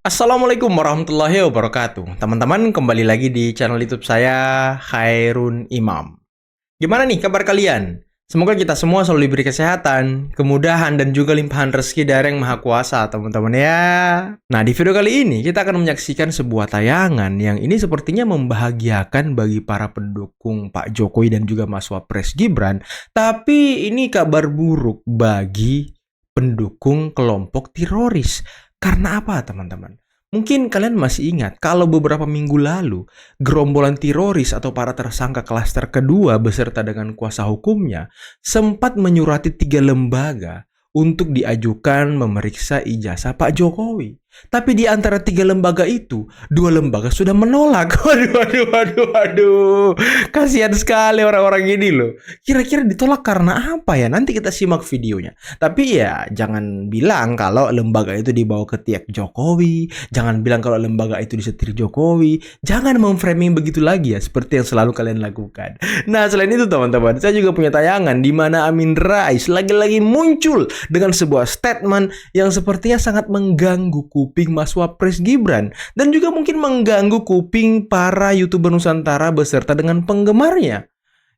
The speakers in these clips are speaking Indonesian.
Assalamualaikum warahmatullahi wabarakatuh. Teman-teman, kembali lagi di channel YouTube saya, Khairun Imam. Gimana nih kabar kalian? Semoga kita semua selalu diberi kesehatan, kemudahan, dan juga limpahan rezeki dari Yang Maha Kuasa, teman-teman ya. Nah, di video kali ini kita akan menyaksikan sebuah tayangan yang ini sepertinya membahagiakan bagi para pendukung Pak Jokowi dan juga Mas Wapres Gibran. Tapi ini kabar buruk bagi pendukung kelompok teroris. Karena apa, teman-teman? Mungkin kalian masih ingat kalau beberapa minggu lalu gerombolan teroris atau para tersangka klaster kedua beserta dengan kuasa hukumnya sempat menyurati 3 lembaga untuk diajukan memeriksa ijazah Pak Jokowi. Tapi di antara 3 lembaga itu, 2 lembaga sudah menolak. Waduh. Kasihan sekali orang-orang ini loh. Kira-kira ditolak karena apa ya? Nanti kita simak videonya. Tapi ya jangan bilang kalau lembaga itu dibawa ke tiak Jokowi. Jangan bilang kalau lembaga itu disetir Jokowi. Jangan memframing begitu lagi ya, seperti yang selalu kalian lakukan. Nah, selain itu teman-teman, saya juga punya tayangan di mana Amin Rais lagi-lagi muncul dengan sebuah statement yang sepertinya sangat mengganggu kuping Mas Wapres Gibran dan juga mungkin mengganggu kuping para YouTuber Nusantara beserta dengan penggemarnya.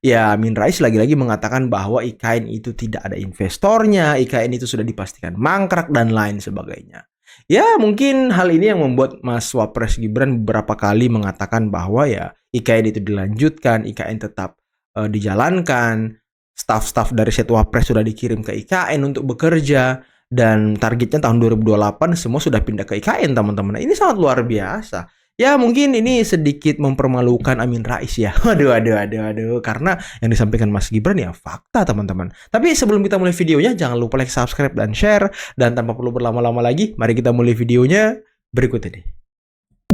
Ya, Amin Rais lagi-lagi mengatakan bahwa IKN itu tidak ada investornya, IKN itu sudah dipastikan mangkrak dan lain sebagainya. Ya, mungkin hal ini yang membuat Mas Wapres Gibran beberapa kali mengatakan bahwa ya IKN itu dilanjutkan, IKN tetap dijalankan, staf-staf dari Setwapres sudah dikirim ke IKN untuk bekerja, dan targetnya tahun 2028 semua sudah pindah ke IKN, teman-teman. Ini sangat luar biasa. Ya, mungkin ini sedikit mempermalukan Amin Rais ya. Waduh. Karena yang disampaikan Mas Gibran ya fakta, teman-teman. Tapi sebelum kita mulai videonya, jangan lupa like, subscribe, dan share. Dan tanpa perlu berlama-lama lagi, mari kita mulai videonya berikut ini.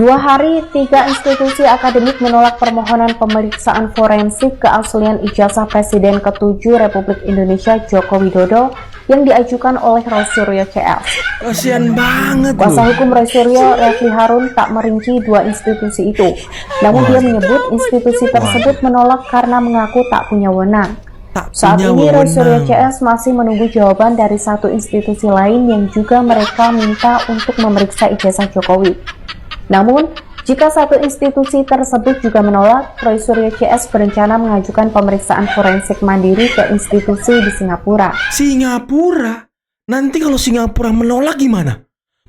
2 hari, 3 institusi akademik menolak permohonan pemeriksaan forensik keaslian ijazah Presiden ke-7 Republik Indonesia Joko Widodo yang diajukan oleh Roy Suryo CS. Kasian banget Kuasa loh. hukum Roy Suryo, Refli Harun, tak merinci 2 institusi itu. Namun dia menyebut institusi tersebut menolak karena mengaku tak punya wewenang. Saat ini Roy Suryo CS masih menunggu jawaban dari 1 institusi lain yang juga mereka minta untuk memeriksa ijazah Jokowi. Namun, jika 1 institusi tersebut juga menolak, Roy Suryo CS berencana mengajukan pemeriksaan forensik mandiri ke institusi di Singapura. Singapura? Nanti kalau Singapura menolak gimana?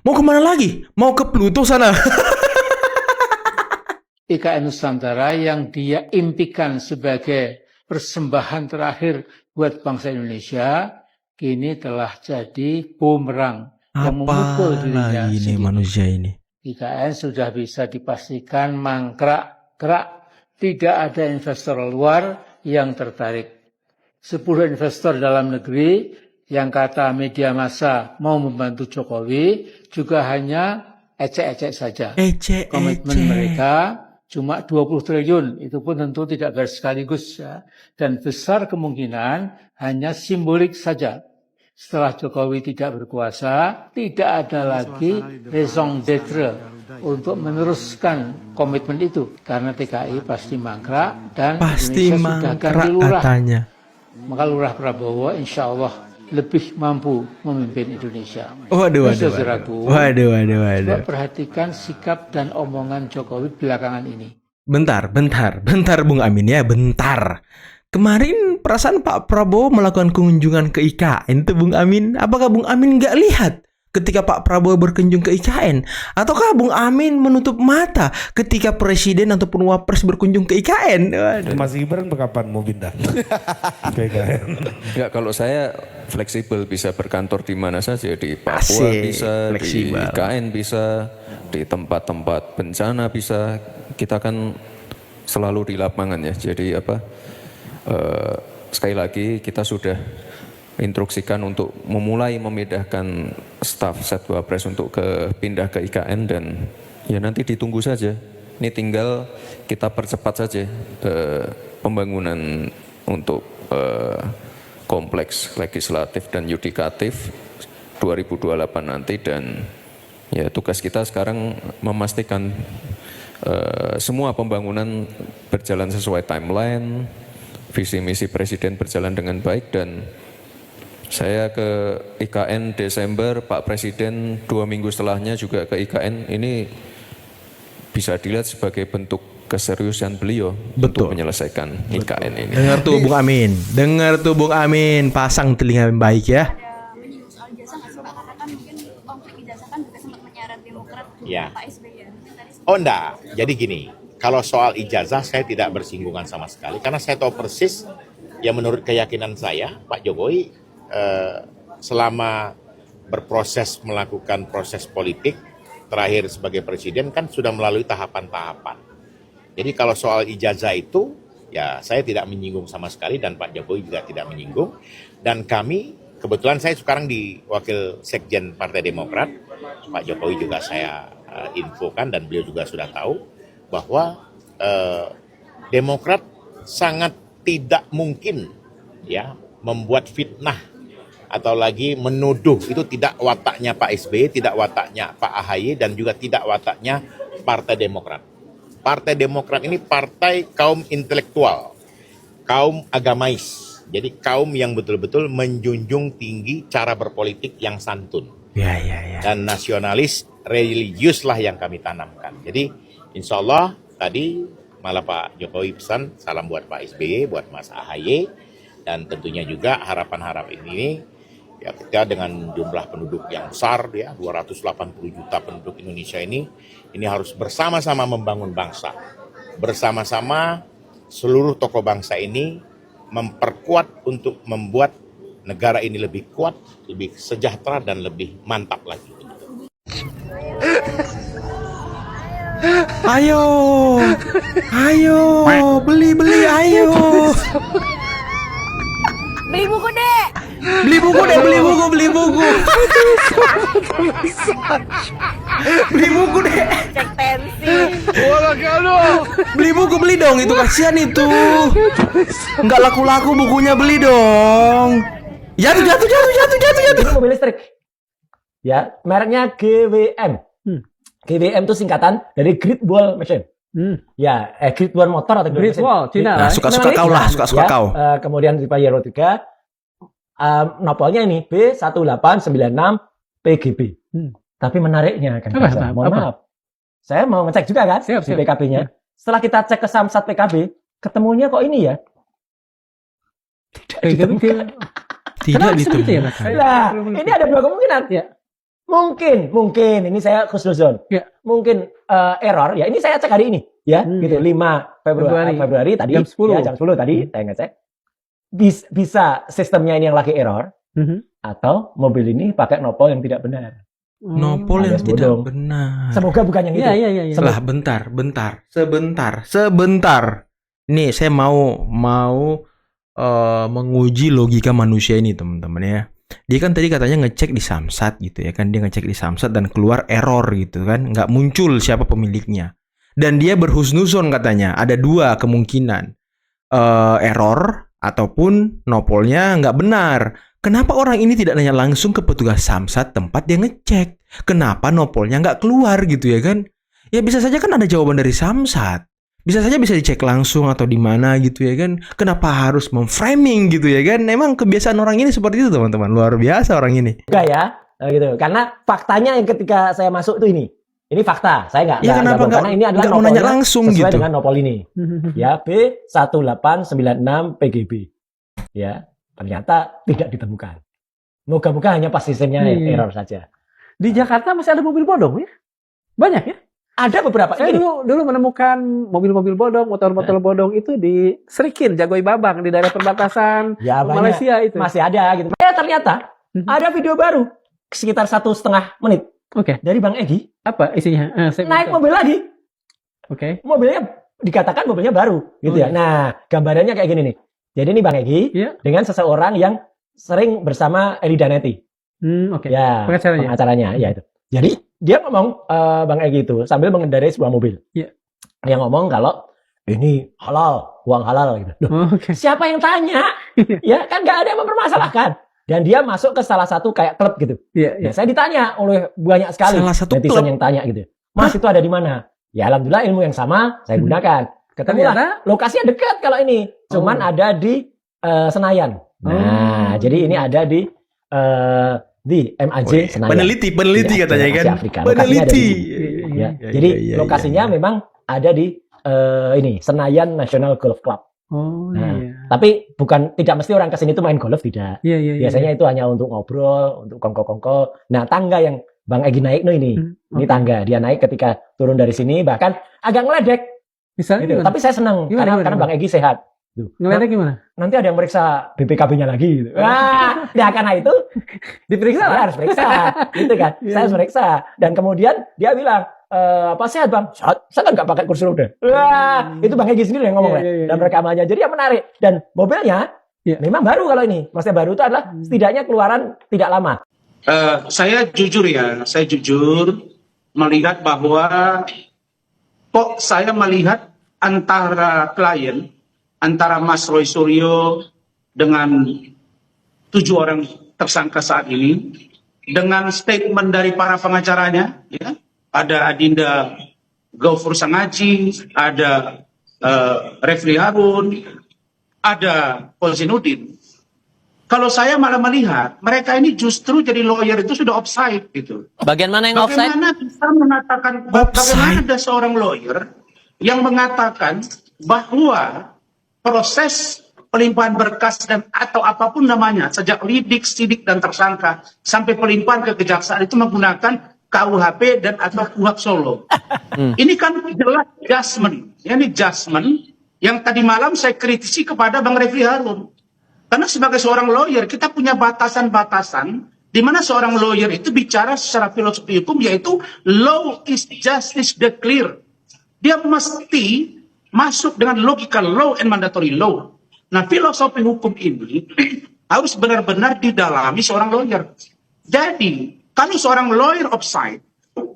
Mau kemana lagi? Mau ke Pluto sana? IKN Nusantara yang dia impikan sebagai persembahan terakhir buat bangsa Indonesia, kini telah jadi bumerang yang memukul dirinya lagi nih sendiri. manusia ini? IKN sudah bisa dipastikan mangkrak, tidak ada investor luar yang tertarik. 10 investor dalam negeri yang kata media massa mau membantu Jokowi juga hanya ecek-ecek saja. Komitmen mereka cuma 20 triliun, itu pun tentu tidak sekaligus ya. Dan besar kemungkinan hanya simbolik saja. Setelah Jokowi tidak berkuasa, tidak ada lagi raison d'être untuk meneruskan komitmen itu. Karena TKI pasti mangkrak dan Pasti Indonesia sudah ganti lurah. Katanya. Maka lurah Prabowo insya Allah lebih mampu memimpin Indonesia. Waduh. Coba perhatikan sikap dan omongan Jokowi belakangan ini. Bentar, Bung Amin ya, bentar. Kemarin perasaan Pak Prabowo melakukan kunjungan ke IKN tuh Bung Amin. Apakah Bung Amin nggak lihat ketika Pak Prabowo berkunjung ke IKN? Ataukah Bung Amin menutup mata ketika Presiden ataupun Wapres berkunjung ke IKN? Waduh. Mas Gibran kapan mau pindah ke IKN? Ya, kalau saya fleksibel, bisa berkantor di mana saja, di Papua bisa, fleksibel. Di IKN bisa, di tempat-tempat bencana bisa. Kita kan selalu di lapangan ya, jadi sekali lagi kita sudah instruksikan untuk memulai memindahkan staf Setwapres untuk pindah ke IKN, dan ya nanti ditunggu saja. Ini tinggal kita percepat saja pembangunan untuk kompleks legislatif dan yudikatif 2028 nanti, dan ya tugas kita sekarang memastikan semua pembangunan berjalan sesuai timeline, visi misi Presiden berjalan dengan baik, dan Saya ke IKN Desember, Pak Presiden 2 minggu setelahnya juga ke IKN. Ini bisa dilihat sebagai bentuk keseriusan beliau untuk menyelesaikan IKN ini. Dengar tuh Bung Amin, dengar tuh Bung Amin, pasang telinga yang baik ya. Ada menyinggung soal ijazah nggak sih Pak? Karena kan mungkin konflik ijazah kan juga sempat menyeret Demokrat Ya. Pak SBY ya. Mungkin tadi Oh enggak, jadi gini, kalau soal ijazah saya tidak bersinggungan sama sekali karena saya tahu persis ya menurut keyakinan saya Pak Jokowi selama berproses melakukan proses politik terakhir sebagai presiden kan sudah melalui tahapan-tahapan. Jadi kalau soal ijazah itu ya saya tidak menyinggung sama sekali dan Pak Jokowi juga tidak menyinggung. Dan kami, kebetulan saya sekarang di Wakil Sekjen Partai Demokrat, Pak Jokowi juga saya infokan dan beliau juga sudah tahu bahwa Demokrat sangat tidak mungkin ya membuat fitnah atau lagi menuduh. Itu tidak wataknya Pak SBY, tidak wataknya Pak AHY dan juga tidak wataknya Partai Demokrat. Partai Demokrat ini partai kaum intelektual, kaum agamais. Jadi kaum yang betul-betul menjunjung tinggi cara berpolitik yang santun. Ya. Dan nasionalis religius lah yang kami tanamkan. Jadi insya Allah tadi malah Pak Jokowi pesan salam buat Pak SBY, buat Mas AHY. Dan tentunya juga harapan-harapan ini ya kita dengan jumlah penduduk yang besar ya 280 juta penduduk Indonesia ini harus bersama-sama membangun bangsa. Bersama-sama seluruh tokoh bangsa ini memperkuat untuk membuat negara ini lebih kuat, lebih sejahtera dan lebih mantap lagi. Ayo, beli, ayo. beli buku deh. Beli buku. Beli buku deh. Cek tensi. Beli buku, beli dong, itu kasihan itu. Nggak laku-laku bukunya, beli dong. Jatuh. Ini mobil listrik. Ya, mereknya GWM. GWM itu singkatan dari Great Wall Machine. Ya, Great Wall Motor atau Great Wall, Cina. Nah, suka-suka kau lah, suka-suka kau. Kemudian tipe Euro 3. Nopolnya ini B1896 PGB. Tapi menariknya kan, mohon maaf. Saya mau ngecek juga kan Siap. di PKB-nya. Setelah kita cek ke Samsat PKB, ketemunya kok ini ya. Tidak ditemukan. Nah, ini ada dua kemungkinan. Ya. Mungkin ini saya khusnuzon. Ya. Mungkin error ya. Ini saya cek hari ini ya, gitu 5 Februari tadi jam 10. ya, jam 10 tadi saya ngecek. Bisa sistemnya ini yang lagi error atau mobil ini pakai nopol yang tidak benar. Nopol yang alias tidak bodong. benar. Semoga bukan yang itu. Iya. Lah, sebentar. Nih, saya mau menguji logika manusia ini, teman-teman ya. Dia kan tadi katanya ngecek di Samsat gitu ya kan. Dia ngecek di Samsat dan keluar error gitu kan. Nggak muncul siapa pemiliknya. Dan dia berhusnuzon katanya. Ada 2 kemungkinan. Error ataupun nopolnya nggak benar. Kenapa orang ini tidak nanya langsung ke petugas Samsat tempat dia ngecek? Kenapa nopolnya nggak keluar gitu ya kan? Ya bisa saja kan ada jawaban dari Samsat. Bisa saja bisa dicek langsung atau di mana gitu ya kan. Kenapa harus memframing gitu ya kan. Emang kebiasaan orang ini seperti itu teman-teman. Luar biasa orang ini. Enggak ya, gitu. Karena faktanya yang ketika saya masuk tuh ini fakta. Saya nggak kenapa karena ini adalah nggak mau nanya langsung sesuai gitu dengan nopol ini. Ya, B1896 PGB. Ya, ternyata tidak ditemukan. Moga-moga hanya pas sistemnya error saja. Di Jakarta masih ada mobil bodong ya? Banyak ya? Ada beberapa. Saya dulu menemukan mobil-mobil bodong, motor-motor bodong itu di Serikin, Jagoi Babang di daerah perbatasan Malaysia itu. Masih ada gitu. Ternyata ada video baru sekitar 1,5 menit. Oke. Dari Bang Egy. Apa isinya? Naik mobil lagi. Oke. Mobilnya dikatakan mobilnya baru gitu ya. Nah, gambarannya kayak gini nih. Jadi ini Bang Egy dengan seseorang yang sering bersama Eli Daneti. Oke. Ya, pengacaranya ya itu. Jadi dia ngomong Bang Egy itu sambil mengendarai sebuah mobil. Iya. Dia ngomong kalau ini halal, uang halal gitu. Oke. Siapa yang tanya? Ya kan nggak ada yang mempermasalahkan. Dan dia masuk ke salah satu kayak klub gitu. Iya. Nah, saya ditanya oleh banyak sekali Salah satu netizen klub? yang tanya gitu. Mas itu ada di mana? Ya alhamdulillah ilmu yang sama saya gunakan. Ketemulah lokasinya dekat kalau ini. Cuman ada di Senayan. Nah, jadi ini ada di di MAJ Senayan. Peneliti Ya, katanya kan. Asia Afrika. Lokasinya ada di sini. Ya. Jadi lokasinya memang ada di ini Senayan National Golf Club. Oh Nah, iya. tapi tidak mesti orang kesini tuh main golf, tidak. Iya. Biasanya itu hanya untuk ngobrol, untuk kongko-kongko. Nah, tangga yang Bang Egy naik ini Oke. tangga. Dia naik ketika turun dari sini, bahkan agak ngeledek. Misalnya Gitu. gimana? Tapi saya senang Gimana? karena Bang Egy sehat. Tuh. Ngeledek gimana? Nanti ada yang meriksa BPKB-nya lagi. Gitu. Wah, nah karena itu Diperiksa saya lah. harus periksa, gitu kan? Iya. Saya harus periksa. Dan kemudian dia bilang, apa sehat bang? Sehat. Saya kan nggak pakai kursi roda. Wah, itu Bang Egy sendiri yang ngomong Iya. dan rekamannya. Jadi yang menarik. Dan mobilnya Iya. memang baru kalau ini. Maksudnya baru itu adalah setidaknya keluaran tidak lama. Saya jujur melihat bahwa kok saya melihat antara klien, antara Mas Roy Suryo dengan 7 orang tersangka saat ini, dengan statement dari para pengacaranya, ya, ada Adinda Gaufur Sangaji, ada Refli Harun, ada Polzinuddin. Kalau saya malah melihat mereka ini justru jadi lawyer itu sudah offside gitu. Bagian mana yang offside? Bagaimana bisa mengatakan bagaimana ada seorang lawyer yang mengatakan bahwa proses pelimpahan berkas dan atau apapun namanya sejak lidik, sidik dan tersangka sampai pelimpahan ke kejaksaan itu menggunakan KUHP dan atau KUHP Solo. Ini kan jelas judgment. Ini judgment yang tadi malam saya kritisi kepada Bang Refli Harun. Karena sebagai seorang lawyer, kita punya batasan-batasan di mana seorang lawyer itu bicara secara filosofi hukum, yaitu law is justice declare. Dia mesti masuk dengan logika law and mandatory law. Nah, filosofi hukum ini harus benar-benar didalami seorang lawyer. Jadi, kalau seorang lawyer offside,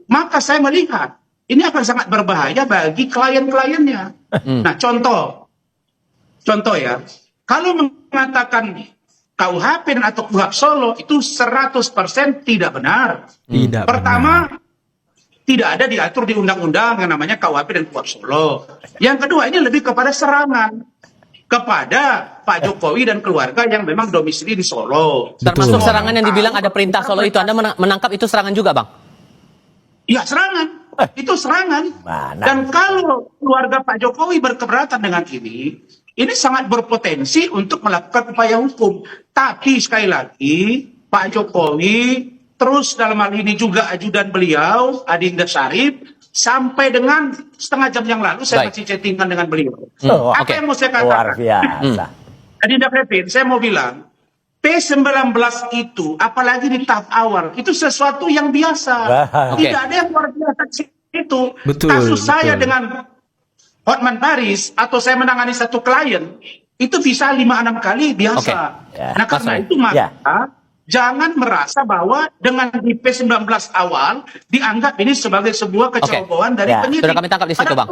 maka saya melihat ini akan sangat berbahaya bagi klien-kliennya. Nah, contoh ya. Kalau mengatakan KUHP dan atau KUHP Solo itu 100% tidak benar. Pertama, tidak ada diatur di undang-undang yang namanya KUHP dan KUHP Solo. Yang kedua, ini lebih kepada serangan kepada Pak Jokowi dan keluarga yang memang domisili di Solo. Termasuk serangan yang dibilang ada perintah Solo itu. Anda menangkap itu serangan juga, Bang? Ya, serangan. Itu serangan. Dan kalau keluarga Pak Jokowi berkeberatan dengan ini sangat berpotensi untuk melakukan upaya hukum. Tapi sekali lagi, Pak Jokowi terus dalam hal ini juga ajudan beliau, Adinda Syarif, sampai dengan setengah jam yang lalu saya masih chattingan dengan beliau. Apa yang mau saya katakan? Adinda Kevin, saya mau bilang, P19 itu, apalagi di tahap awal, itu sesuatu yang biasa. Tidak ada yang luar biasa di situ. Kasus saya dengan Hotman Paris atau saya menangani satu klien itu bisa 5-6 kali biasa. Nah karena itu maka jangan merasa bahwa dengan di P19 awal dianggap ini sebagai sebuah kecerobohan dari penyidik. Sudah kami tangkap di situ, Bang.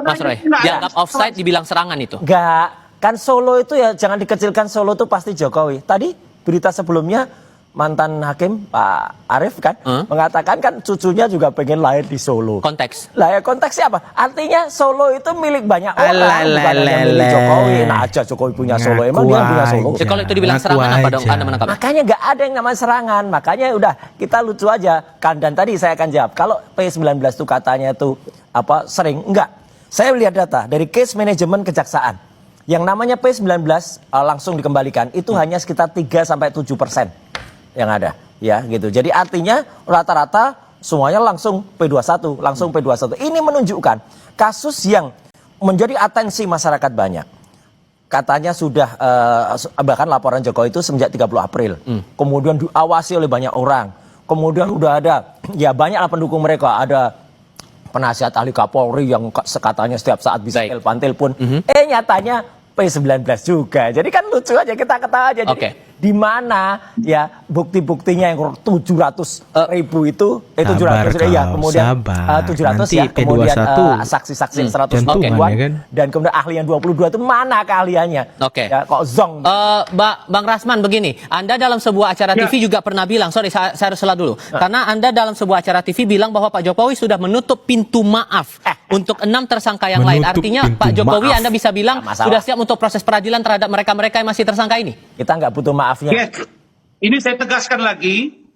Mas Roy, dianggap offside dibilang serangan itu. Enggak, kan Solo itu ya jangan dikecilkan. Solo itu pasti Jokowi. Tadi berita sebelumnya mantan hakim Pak Arief kan mengatakan kan cucunya juga pengen lahir di Solo. Konteks. Lah ya konteksnya apa? Artinya Solo itu milik banyak orang, bukan hanya milik Jokowi. Nah aja Jokowi punya Solo, emang dia punya Solo. Ya, kalau itu dibilang serangan apa dong Anda menangkap? Makanya nggak ada yang namanya serangan. Makanya udah kita lucu aja kan. Dan tadi saya akan jawab. Kalau P19 itu katanya itu apa sering enggak? Saya lihat data dari case manajemen kejaksaan. Yang namanya P19 langsung dikembalikan itu hanya sekitar 3-7% yang ada ya gitu. Jadi artinya rata-rata semuanya langsung P21, Ini menunjukkan kasus yang menjadi atensi masyarakat banyak. Katanya sudah bahkan laporan Jokowi itu semenjak 30 April. Kemudian diawasi oleh banyak orang. Kemudian udah ada ya banyaklah pendukung mereka, ada penasihat ahli Kapolri yang katanya setiap saat bisa telepon. Nyatanya P19 juga. Jadi kan lucu aja, kita ketawa aja. Jadi di mana ya bukti-buktinya yang 700.000 itu 700 ya kemudian 700 ya kemudian saksi-saksi 100 ribuan dan kemudian ahli yang 22 itu mana keahliannya? Ya, kok zong. Bang Rasman begini, Anda dalam sebuah acara TV juga pernah bilang, saya harus salah dulu, karena Anda dalam sebuah acara TV bilang bahwa Pak Jokowi sudah menutup pintu maaf untuk 6 tersangka yang lain. Artinya Pak Jokowi Anda bisa bilang sudah siap untuk proses peradilan terhadap mereka-mereka yang masih tersangka ini? Kita nggak butuh maafnya. ini saya tegaskan lagi.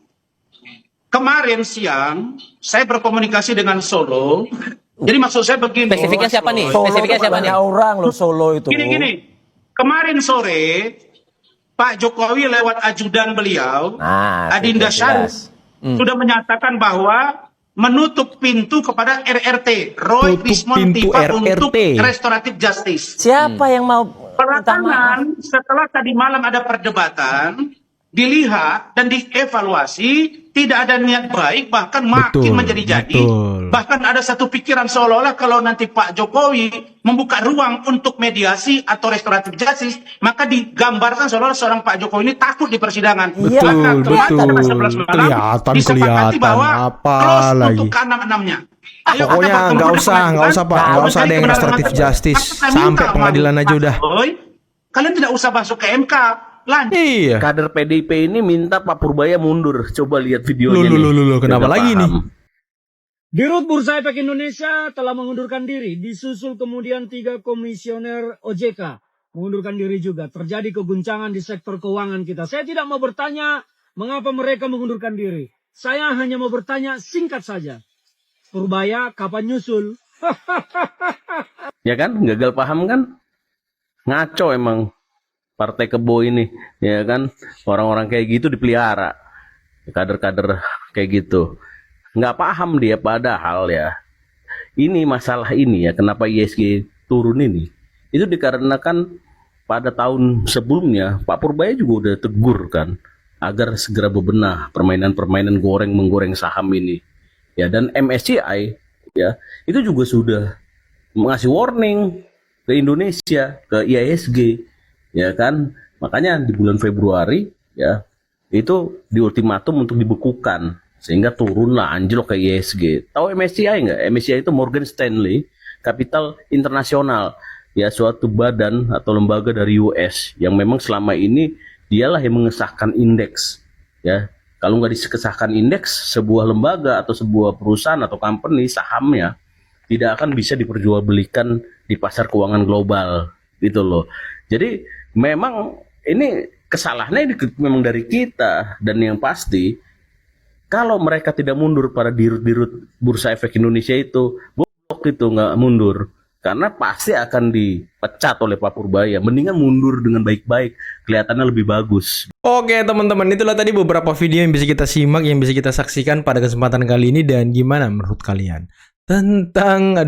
Kemarin siang saya berkomunikasi dengan Solo. Jadi maksud saya begini. Spesifiknya siapa nih? Solo Spesifiknya siapa nih? banyak orang loh Solo itu. Gini. Kemarin sore Pak Jokowi lewat ajudan beliau, Adinda Syarif, sudah menyatakan bahwa menutup pintu kepada RRT, Roy Rismond Tipa untuk restoratif justice. Siapa yang mau Belakangan setelah tadi malam ada perdebatan, dilihat dan dievaluasi, tidak ada niat baik, bahkan makin menjadi-jadi. Bahkan ada satu pikiran seolah-olah kalau nanti Pak Jokowi membuka ruang untuk mediasi atau restoratif justice, maka digambarkan seolah-olah seorang Pak Jokowi ini takut di persidangan. Maka kemarin disepakati bahwa close untuk ke-6-6-nya. Pokoknya nggak usah Pak, nggak usah ada yang restoratif justice, sampai pengadilan aja udah. Kalian tidak usah masuk ke MK. Iya. Kader PDIP ini minta Pak Purbaya mundur. Coba lihat videonya. Loh, kenapa lagi nih? Dirut Bursa Efek Indonesia telah mengundurkan diri. Disusul kemudian 3 komisioner OJK mengundurkan diri juga. Terjadi keguncangan di sektor keuangan kita. Saya tidak mau bertanya mengapa mereka mengundurkan diri. Saya hanya mau bertanya singkat saja. Purbaya kapan nyusul? Ya kan? Gagal paham kan? Ngaco emang. Partai Kebo ini, ya kan, orang-orang kayak gitu dipelihara, kader-kader kayak gitu, nggak paham dia. Padahal ya, ini masalah ini ya, kenapa ISG turun ini, itu dikarenakan pada tahun sebelumnya Pak Purbaya juga udah tegur kan, agar segera bebenah permainan-permainan menggoreng saham ini, ya, dan MSCI ya, itu juga sudah mengasih warning ke Indonesia, ke IISG. Ya kan, makanya di bulan Februari ya itu di ultimatum untuk dibekukan sehingga turunlah anjlok ke ISG. Tahu MSCI nggak? MSCI itu Morgan Stanley Capital Internasional, ya, suatu badan atau lembaga dari US yang memang selama ini dialah yang mengesahkan indeks. Ya, kalau nggak disahkan indeks, sebuah lembaga atau sebuah perusahaan atau company sahamnya tidak akan bisa diperjualbelikan di pasar keuangan global, gitu loh. Jadi memang ini kesalahannya memang dari kita, dan yang pasti kalau mereka tidak mundur pada dirut-dirut Bursa Efek Indonesia itu, goblok itu nggak mundur, karena pasti akan dipecat oleh Pak Purbaya. Mendingan mundur dengan baik-baik, kelihatannya lebih bagus. Oke teman-teman, itulah tadi beberapa video yang bisa kita simak, yang bisa kita saksikan pada kesempatan kali ini. Dan gimana menurut kalian tentang,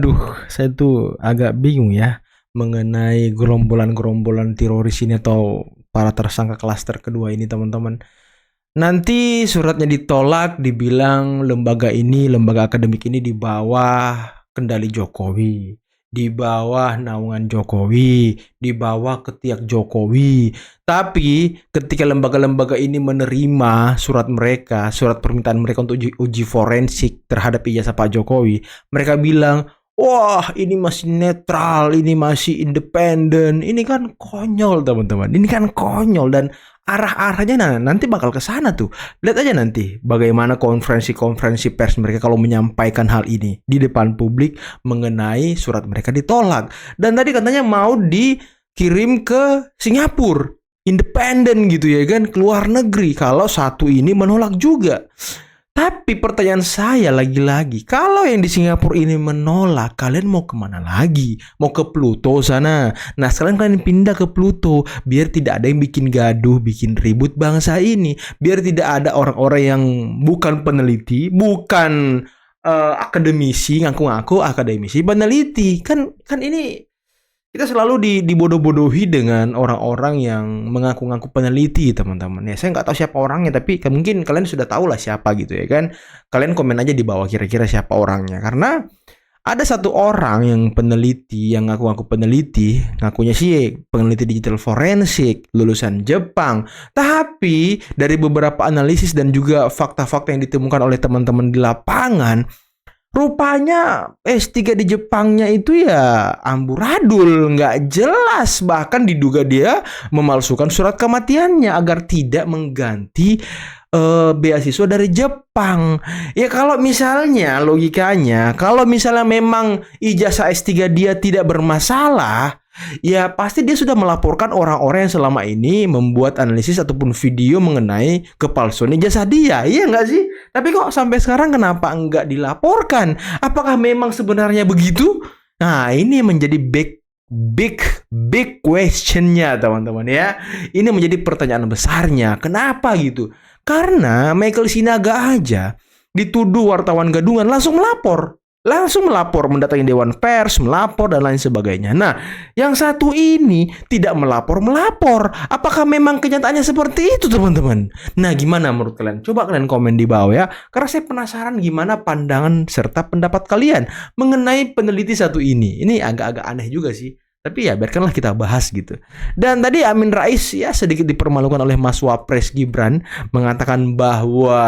saya tuh agak bingung ya, mengenai gerombolan-gerombolan teroris ini atau para tersangka klaster kedua ini teman-teman. Nanti suratnya ditolak, dibilang lembaga akademik ini di bawah kendali Jokowi, di bawah naungan Jokowi, di bawah ketiak Jokowi. Tapi ketika lembaga-lembaga ini menerima surat permintaan mereka untuk uji forensik terhadap ijazah Pak Jokowi, mereka bilang, wah, ini masih netral, ini masih independen. Ini kan konyol teman-teman. Ini kan konyol, dan arah-arahnya nanti bakal ke sana tuh. Lihat aja nanti bagaimana konferensi pers mereka kalau menyampaikan hal ini di depan publik mengenai surat mereka ditolak. Dan tadi katanya mau dikirim ke Singapura, independen gitu ya kan, ke luar negeri, kalau satu ini menolak juga. Tapi pertanyaan saya lagi-lagi, kalau yang di Singapura ini menolak, kalian mau kemana lagi? Mau ke Pluto sana? Nah, sekarang kalian pindah ke Pluto, biar tidak ada yang bikin gaduh, bikin ribut bangsa ini. Biar tidak ada orang-orang yang bukan peneliti, bukan akademisi, ngaku-ngaku akademisi, peneliti. Kan ini kita selalu dibodoh-bodohi dengan orang-orang yang mengaku-ngaku peneliti, teman-teman. Ya, saya nggak tahu siapa orangnya, tapi mungkin kalian sudah tahu lah siapa gitu ya kan. Kalian komen aja di bawah kira-kira siapa orangnya. Karena ada satu orang yang peneliti, yang ngaku-ngaku peneliti, ngakunya sih peneliti digital forensik, lulusan Jepang. Tapi dari beberapa analisis dan juga fakta-fakta yang ditemukan oleh teman-teman di lapangan, rupanya S3 di Jepangnya itu ya amburadul, nggak jelas. Bahkan diduga dia memalsukan surat kematiannya agar tidak mengganti beasiswa dari Jepang. Ya kalau misalnya logikanya, kalau misalnya memang ijazah S3 dia tidak bermasalah, ya pasti dia sudah melaporkan orang-orang yang selama ini membuat analisis ataupun video mengenai kepalsuan ijazah dia. Iya nggak sih? Tapi kok sampai sekarang kenapa nggak dilaporkan? Apakah memang sebenarnya begitu? Nah, ini menjadi big questionnya teman-teman ya. Ini menjadi pertanyaan besarnya. Kenapa gitu? Karena Michael Sinaga aja dituduh wartawan gadungan langsung melapor, mendatangi Dewan Pers, melapor dan lain sebagainya. Nah, yang satu ini tidak melapor. Apakah memang kenyataannya seperti itu, teman-teman? Nah, gimana menurut kalian? Coba kalian komen di bawah ya. Karena saya penasaran gimana pandangan serta pendapat kalian mengenai peneliti satu ini. Ini agak-agak aneh juga sih. Tapi ya biarkanlah kita bahas gitu. Dan tadi Amin Rais ya sedikit dipermalukan oleh Mas Wapres Gibran, mengatakan bahwa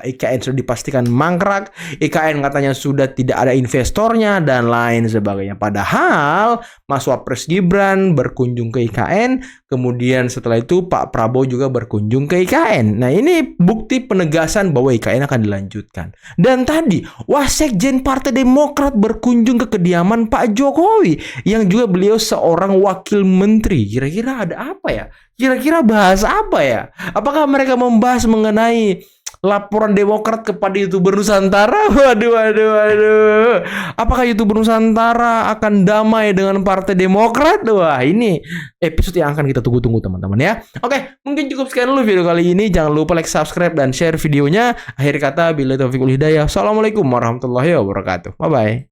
IKN sudah dipastikan mangkrak, IKN katanya sudah tidak ada investornya dan lain sebagainya. Padahal Mas Wapres Gibran berkunjung ke IKN, kemudian setelah itu Pak Prabowo juga berkunjung ke IKN. Nah, ini bukti penegasan bahwa IKN akan dilanjutkan. Dan tadi Wasekjen Partai Demokrat berkunjung ke kediaman Pak Jokowi yang juga beliau seorang wakil menteri. Kira-kira ada apa ya? Kira-kira bahas apa ya? Apakah mereka membahas mengenai laporan Demokrat kepada YouTuber Nusantara? Waduh. Apakah YouTuber Nusantara akan damai dengan Partai Demokrat? Wah, ini episode yang akan kita tunggu-tunggu teman-teman ya. Oke, mungkin cukup sekian dulu video kali ini. Jangan lupa like, subscribe, dan share videonya. Akhir kata, billahi taufiq wal hidayah. Assalamualaikum warahmatullahi wabarakatuh. Bye-bye.